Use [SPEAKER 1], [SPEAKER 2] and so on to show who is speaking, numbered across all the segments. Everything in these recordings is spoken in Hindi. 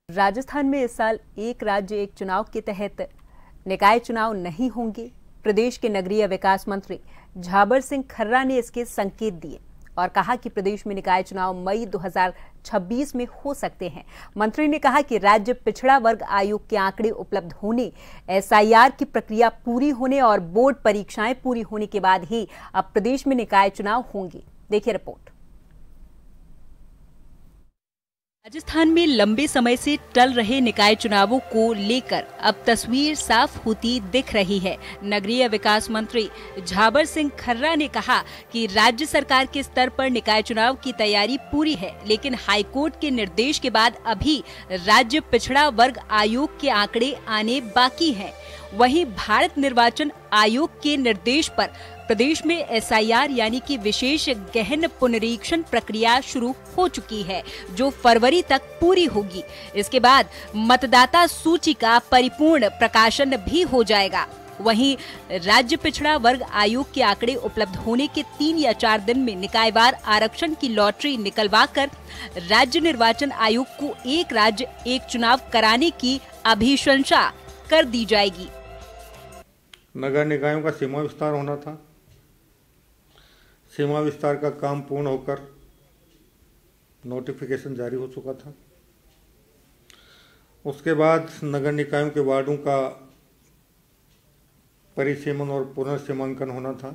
[SPEAKER 1] राजस्थान में इस साल एक राज्य एक चुनाव के तहत निकाय चुनाव नहीं होंगे। प्रदेश के नगरीय विकास मंत्री झाबर सिंह खर्रा ने इसके संकेत दिए और कहा कि प्रदेश में निकाय चुनाव मई 2026 में हो सकते हैं। मंत्री ने कहा कि राज्य पिछड़ा वर्ग आयोग के आंकड़े उपलब्ध होने, एसआईआर की प्रक्रिया पूरी होने और बोर्ड परीक्षाएं पूरी होने के बाद ही अब प्रदेश में निकाय चुनाव होंगे। देखिए रिपोर्ट। राजस्थान में लंबे समय से टल रहे निकाय चुनावों को लेकर अब तस्वीर साफ होती दिख रही है। नगरीय विकास मंत्री झाबर सिंह खर्रा ने कहा कि राज्य सरकार के स्तर पर निकाय चुनाव की तैयारी पूरी है, लेकिन हाईकोर्ट के निर्देश के बाद अभी राज्य पिछड़ा वर्ग आयोग के आंकड़े आने बाकी हैं। वहीं भारत निर्वाचन आयोग के निर्देश पर प्रदेश में एसआईआर यानी कि विशेष गहन पुनरीक्षण प्रक्रिया शुरू हो चुकी है, जो फरवरी तक पूरी होगी। इसके बाद मतदाता सूची का परिपूर्ण प्रकाशन भी हो जाएगा। वहीं राज्य पिछड़ा वर्ग आयोग के आंकड़े उपलब्ध होने के 3 या 4 दिन में निकायवार आरक्षण की लॉटरी निकलवाकर राज्य निर्वाचन आयोग को एक राज्य एक चुनाव कराने की अभिशंसा कर दी जाएगी।
[SPEAKER 2] नगर निकायों का सीमा विस्तार होना था। सीमा विस्तार का काम पूर्ण होकर नोटिफिकेशन जारी हो चुका था। उसके बाद नगर निकायों के वार्डों का परिसीमन और पुनर्सीमांकन होना था।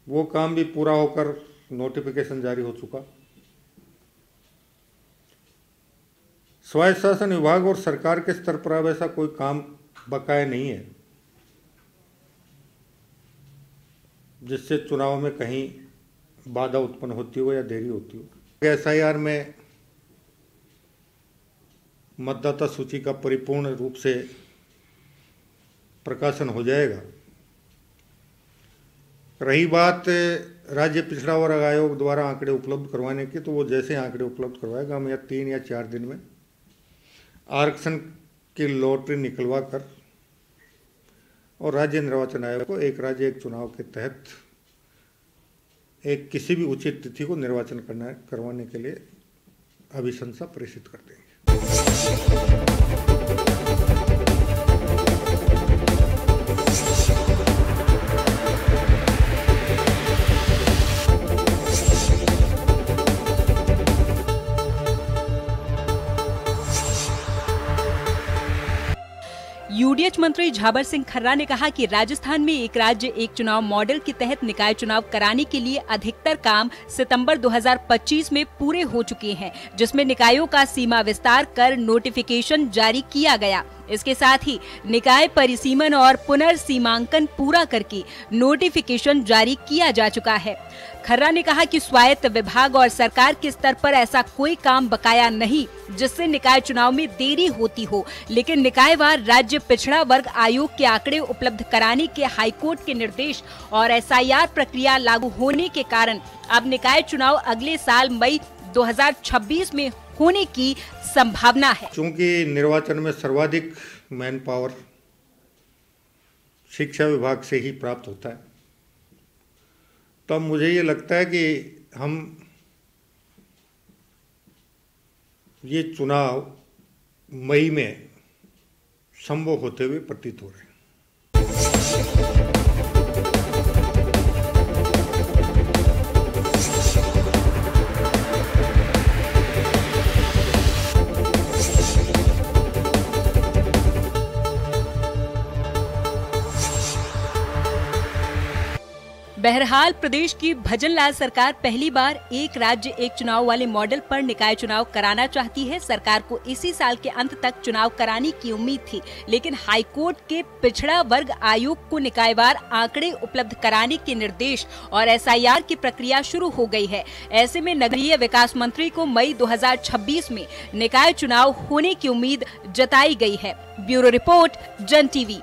[SPEAKER 2] वो काम भी पूरा होकर नोटिफिकेशन जारी हो चुका। स्वायत्त शासन विभाग और सरकार के स्तर पर अब ऐसा कोई काम बकाया नहीं है जिससे चुनाव में कहीं बाधा उत्पन्न होती हो या देरी होती हो। एसआईआर में मतदाता सूची का परिपूर्ण रूप से प्रकाशन हो जाएगा। रही बात राज्य पिछड़ा वर्ग आयोग द्वारा आंकड़े उपलब्ध करवाने की, तो वो जैसे आंकड़े उपलब्ध करवाएगा, हम या 3 या 4 दिन में आरक्षण की लॉटरी निकलवा कर और राज्य निर्वाचन आयोग को एक राज्य एक चुनाव के तहत एक किसी भी उचित तिथि को निर्वाचन करवाने के लिए अभिशंसा प्रेषित कर देंगे।
[SPEAKER 1] यूडीएच मंत्री झाबर सिंह खर्रा ने कहा कि राजस्थान में एक राज्य एक चुनाव मॉडल के तहत निकाय चुनाव कराने के लिए अधिकतर काम सितंबर 2025 में पूरे हो चुके हैं, जिसमें निकायों का सीमा विस्तार कर नोटिफिकेशन जारी किया गया। इसके साथ ही निकाय परिसीमन और पुनर्सीमांकन पूरा करके नोटिफिकेशन जारी किया जा चुका है। खर्रा ने कहा कि स्वायत्त विभाग और सरकार के स्तर पर ऐसा कोई काम बकाया नहीं जिससे निकाय चुनाव में देरी होती हो, लेकिन निकायवार राज्य पिछड़ा वर्ग आयोग के आंकड़े उपलब्ध कराने के हाईकोर्ट के निर्देश और एसआईआर प्रक्रिया लागू होने के कारण अब निकाय चुनाव अगले साल मई 2026 में होने की संभावना है।
[SPEAKER 2] चूंकि निर्वाचन में सर्वाधिक मैन पावर शिक्षा विभाग से ही प्राप्त होता है, तो अब मुझे ये लगता है कि हम ये चुनाव मई में संभव होते हुए प्रतीत हो रहे हैं।
[SPEAKER 1] बहरहाल प्रदेश की भजनलाल सरकार पहली बार एक राज्य एक चुनाव वाले मॉडल पर निकाय चुनाव कराना चाहती है। सरकार को इसी साल के अंत तक चुनाव कराने की उम्मीद थी, लेकिन हाईकोर्ट के पिछड़ा वर्ग आयोग को निकायवार आंकड़े उपलब्ध कराने के निर्देश और एसआईआर की प्रक्रिया शुरू हो गई है। ऐसे में नगरीय विकास मंत्री को मई 2026 में निकाय चुनाव होने की उम्मीद जताई गई है। ब्यूरो रिपोर्ट, जन टीवी।